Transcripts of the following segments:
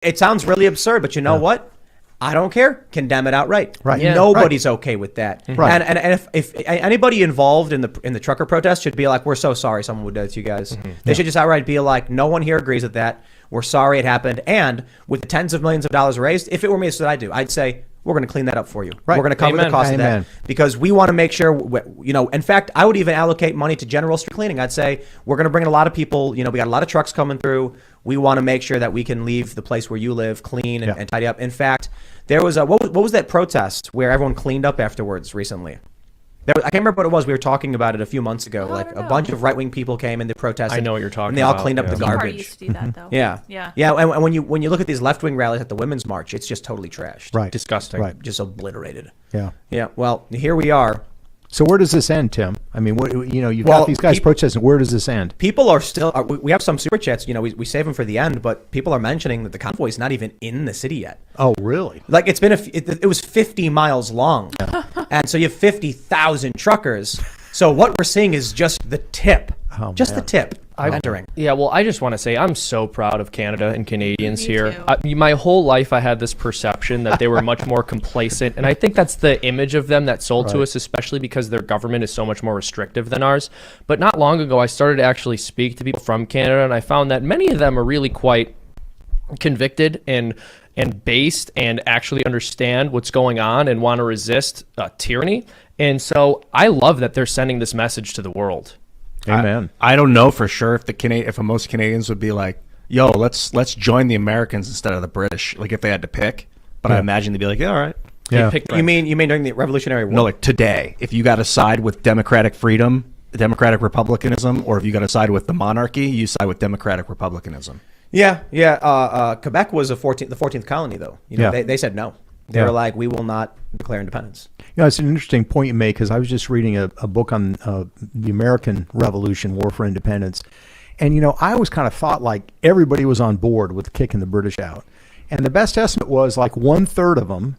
It sounds really absurd, but you know what? I don't care. Condemn it outright. Right. Yeah. Nobody's okay with that. Right. And if anybody involved in the trucker protest should be like, we're so sorry someone would do that to you guys. They should just outright be like, no one here agrees with that. We're sorry it happened. And with the tens of millions of dollars raised, if it were me, that's what I'd do. I'd say, we're going to clean that up for you. Right. We're going to cover the Amen. cost Amen. of that because we want to make sure, in fact, I would even allocate money to general street cleaning. I'd say, we're going to bring in a lot of people. We got a lot of trucks coming through. We want to make sure that we can leave the place where you live clean and tidy up. In fact, there was what was that protest where everyone cleaned up afterwards recently? I can't remember what it was. We were talking about it a few months ago. Like a bunch of right-wing people came and they protested. I know what you're talking and they all about. cleaned up the Tea Party garbage. used to do that, though. Yeah. And when you look at these left-wing rallies at the Women's March, it's just totally trashed. Right. Disgusting. Right. Just obliterated. Yeah. Yeah. Well, here we are. So where does this end, Tim? I mean, you've Well, got these guys protesting. Where does this end? People are still. We have some super chats. We save them for the end, but people are mentioning that the convoy is not even in the city yet. Oh, really? Like it's been it was 50 miles long, and so you have 50,000 truckers. So what we're seeing is just the tip, the tip entering. Yeah, well, I just want to say I'm so proud of Canada and Canadians Me here. too. My whole life I had this perception that they were much more complacent, and I think that's the image of them that's sold to us, especially because their government is so much more restrictive than ours. But not long ago, I started to actually speak to people from Canada, and I found that many of them are really quite convicted and based and actually understand what's going on and want to resist tyranny. And so I love that they're sending this message to the world. Amen. I don't know for sure if most Canadians would be like, "Yo, let's join the Americans instead of the British." Like if they had to pick, but I imagine they'd be like, "Yeah, all right." Yeah. They picked You mean during the Revolutionary War? No, like today, if you got to side with democratic freedom, democratic republicanism, or if you got to side with the monarchy, you side with democratic republicanism. Yeah. Quebec was the 14th colony, though. They said no. They were like, we will not declare independence. It's an interesting point you make because I was just reading a book on the American Revolution, War for Independence. And, I always kind of thought like everybody was on board with kicking the British out. And the best estimate was like 1/3 of them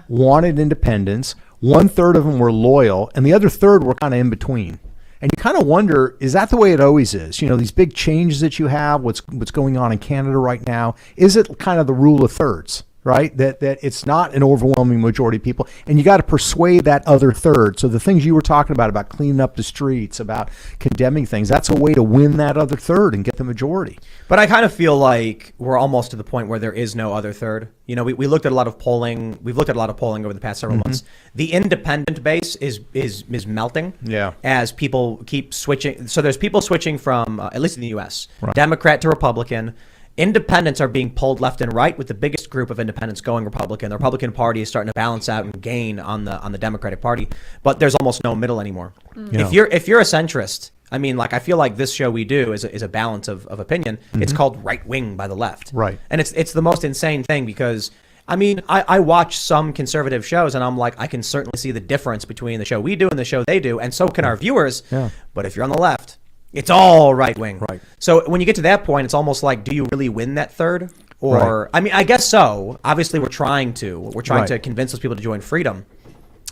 wanted independence, 1/3 of them were loyal, and the other third were kind of in between. And you kind of wonder, is that the way it always is? These big changes that you have, what's going on in Canada right now, is it kind of the rule of thirds? Right? That it's not an overwhelming majority of people. And you got to persuade that other third. So the things you were talking about cleaning up the streets, about condemning things, that's a way to win that other third and get the majority. But I kind of feel like we're almost to the point where there is no other third. We looked at a lot of polling. We've looked at a lot of polling over the past several months. The independent base is melting. Yeah. As people keep switching. So there's people switching from, at least in the U.S., Democrat to Republican. Independents are being pulled left and right, with the biggest group of independents going Republican. The Republican Party is starting to balance out and gain on the Democratic Party, but there's almost no middle anymore. Yeah. If you're a centrist, I feel like this show we do is a balance of opinion. It's called Right Wing by the Left, Right? And it's the most insane thing because I watch some conservative shows and I'm like, I can certainly see the difference between the show we do and the show they do, and so can our viewers. Yeah. But if you're on the left, it's all right wing. Right. So when you get to that point, it's almost like, do you really win that third? Or, I guess so. Obviously, we're trying to convince those people to join freedom.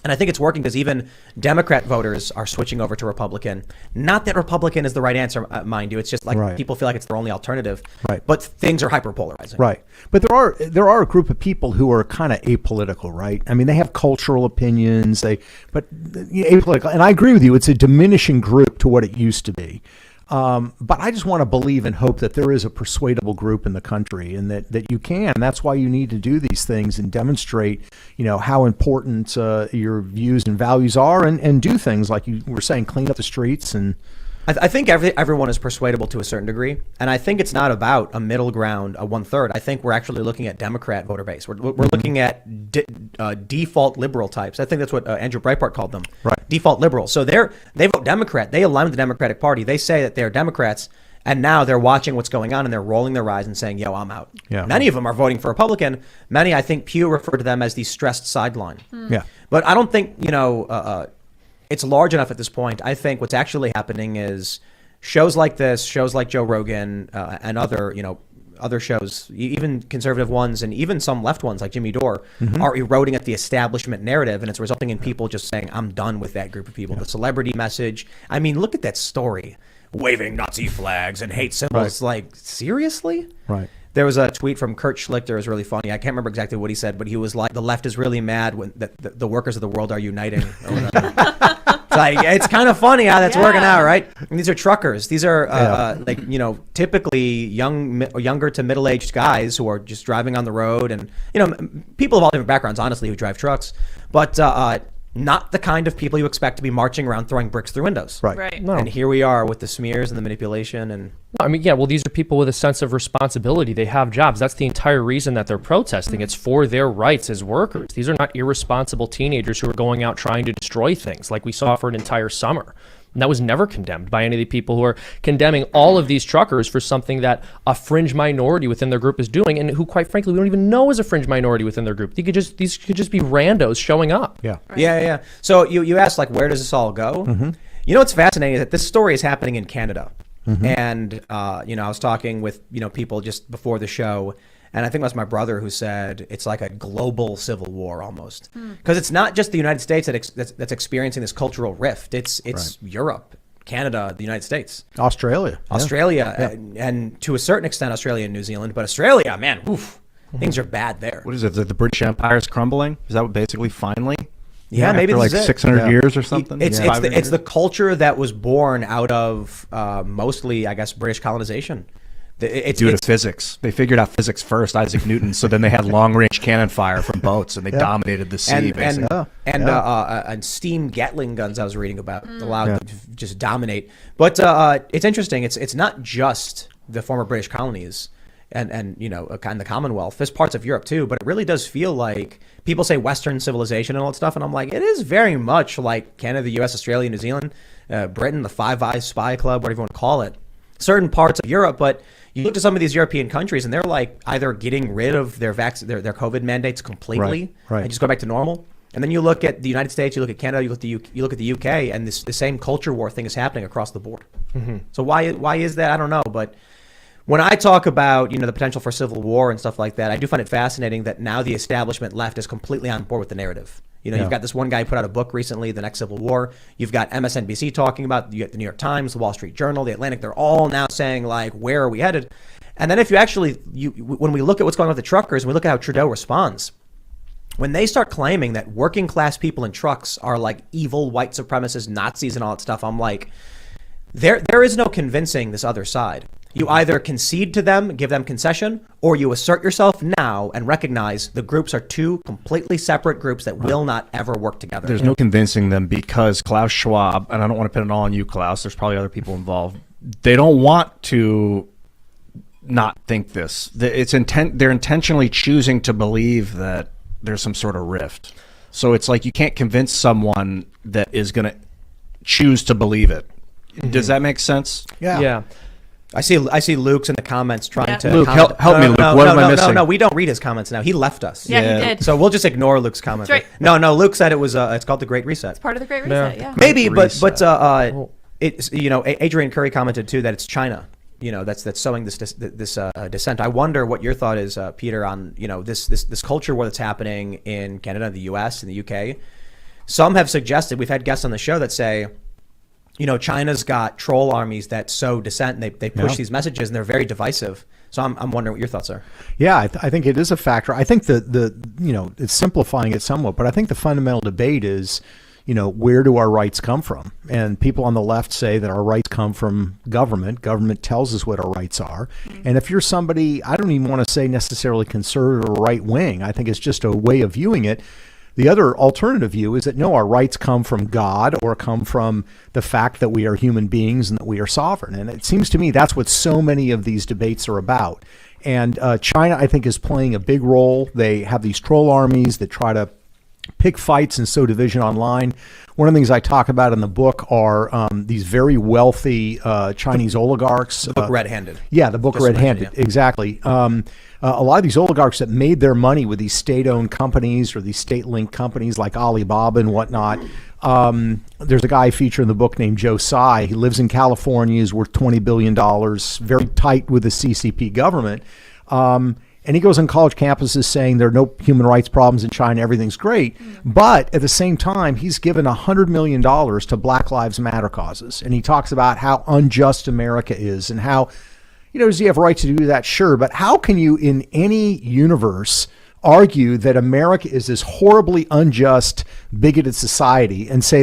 And I think it's working because even Democrat voters are switching over to Republican. Not that Republican is the right answer, mind you. It's just like people feel like it's their only alternative. Right. But things are hyperpolarizing. Right. But there are a group of people who are kind of apolitical, right? I mean, they have cultural opinions, but apolitical. And I agree with you. It's a diminishing group to what it used to be. But I just want to believe and hope that there is a persuadable group in the country and that you can. And that's why you need to do these things and demonstrate, how important your views and values are and do things like you were saying, clean up the streets. And I think everyone is persuadable to a certain degree. And I think it's not about a middle ground, a 1/3. I think we're actually looking at Democrat voter base. We're looking at default liberal types. I think that's what Andrew Breitbart called them. Right. Default liberal. So they vote Democrat. They align with the Democratic Party. They say that they're Democrats. And now they're watching what's going on and they're rolling their eyes and saying, yo, I'm out. Yeah. Many of them are voting for Republican. Many, I think, Pew referred to them as the stressed sideline. Yeah. But I don't think, it's large enough at this point. I think what's actually happening is shows like this, shows like Joe Rogan and other shows, even conservative ones and even some left ones like Jimmy Dore, are eroding at the establishment narrative. And it's resulting in people just saying, I'm done with that group of people. The celebrity message. I mean, look at that story. Waving Nazi flags and hate symbols. Like, seriously? Right. There was a tweet from Kurt Schlichter. It was really funny. I can't remember exactly what he said, but he was like, the left is really mad when the workers of the world are uniting. Or whatever. It's like, it's kind of funny how that's working out, right? And these are truckers. These are typically younger to middle-aged guys who are just driving on the road, and people of all different backgrounds, honestly, who drive trucks, but not the kind of people you expect to be marching around throwing bricks through windows. Right. No. And here we are with the smears and the manipulation and. I mean, yeah, well, these are people with a sense of responsibility. They have jobs. That's the entire reason that they're protesting. It's for their rights as workers. These are not irresponsible teenagers who are going out trying to destroy things like we saw for an entire summer. And that was never condemned by any of the people who are condemning all of these truckers for something that a fringe minority within their group is doing, and who, quite frankly, we don't even know is a fringe minority within their group. These could just be randos showing up. Yeah. Right. Yeah. So you asked, like, where does this all go? Mm-hmm. You know what's fascinating is that this story is happening in Canada. Mm-hmm. And, I was talking with, people just before the show, and I think it was my brother who said it's like a global civil war almost. Because it's not just the United States that's experiencing this cultural rift. It's Europe, Canada, the United States. Australia. And to a certain extent, Australia and New Zealand. But Australia, man, things are bad there. What is it? The British Empire is crumbling? Is that what basically finally? Yeah, maybe after this like is it. 600 years or something. It's Yeah. the culture that was born out of mostly, I guess, British colonization. Due to physics. They figured out physics first, Isaac Newton. So then they had long-range cannon fire from boats, and they dominated the sea, basically. And steam Gatling guns I was reading about allowed them to just dominate. But it's interesting. It's not just the former British colonies and kind of the Commonwealth. There's parts of Europe too, but it really does feel like people say Western civilization and all that stuff, and I'm like, it is very much like Canada, the U.S., Australia, New Zealand, Britain, the Five Eyes Spy Club, whatever you want to call it. Certain parts of Europe, but you look at some of these European countries, and they're like either getting rid of their COVID mandates completely and just go back to normal. And then you look at the United States, you look at Canada, you look at the UK, and the same culture war thing is happening across the board. Mm-hmm. So why is that? I don't know, but when I talk about the potential for civil war and stuff like that, I do find it fascinating that now the establishment left is completely on board with the narrative. You've got this one guy who put out a book recently, The Next Civil War. You've got MSNBC talking about, you got the New York Times, the Wall Street Journal, the Atlantic. They're all now saying, like, where are we headed? And then if you actually, when we look at what's going on with the truckers, and we look at how Trudeau responds, when they start claiming that working class people in trucks are like evil white supremacists, Nazis, and all that stuff, I'm like, there is no convincing this other side. You either concede to them, give them concession, or you assert yourself now and recognize the groups are two completely separate groups that will not ever work together. There's no convincing them because Klaus Schwab, and I don't want to put it all on you, Klaus, there's probably other people involved, they don't want to not think this. They're intentionally choosing to believe that there's some sort of rift. So it's like you can't convince someone that is going to choose to believe it. Mm-hmm. Does that make sense? Yeah. I see Luke's in the comments trying to Luke, comment. help me, Luke. What am I missing? No, we don't read his comments now. He left us. Yeah, he did. So we'll just ignore Luke's comments. That's right. No, Luke said it was. It's called the Great Reset. It's part of the Great Reset. Yeah. Maybe, but it's Adrian Curry commented too that it's China. That's sowing this dissent. I wonder what your thought is, Peter, on this culture war that's happening in Canada, the U.S., and the UK. Some have suggested, we've had guests on the show that say, China's got troll armies that sow dissent, and they push these messages, and they're very divisive. So I'm wondering what your thoughts are. Yeah, I think it is a factor. I think it's simplifying it somewhat, but I think the fundamental debate is, where do our rights come from? And people on the left say that our rights come from government. Government tells us what our rights are. And if you're somebody, I don't even want to say necessarily conservative or right wing, I think it's just a way of viewing it. The other alternative view is that no, our rights come from God or come from the fact that we are human beings and that we are sovereign. And it seems to me that's what so many of these debates are about. And China, I think, is playing a big role. They have these troll armies that try to pick fights and sow division online. One of the things I talk about in the book are these very wealthy Chinese oligarchs. The book Red-Handed. Yeah, the book Red-Handed, exactly. A lot of these oligarchs that made their money with these state-owned companies or these state-linked companies like Alibaba and whatnot. There's a guy featured in the book named Joe Tsai. He lives in California. He's worth $20 billion, very tight with the CCP government. And he goes on college campuses saying there are no human rights problems in China, everything's great. But at the same time, he's given $100 million to Black Lives Matter causes. And he talks about how unjust America is and how does he have a right to do that? Sure. But how can you in any universe argue that America is this horribly unjust, bigoted society and say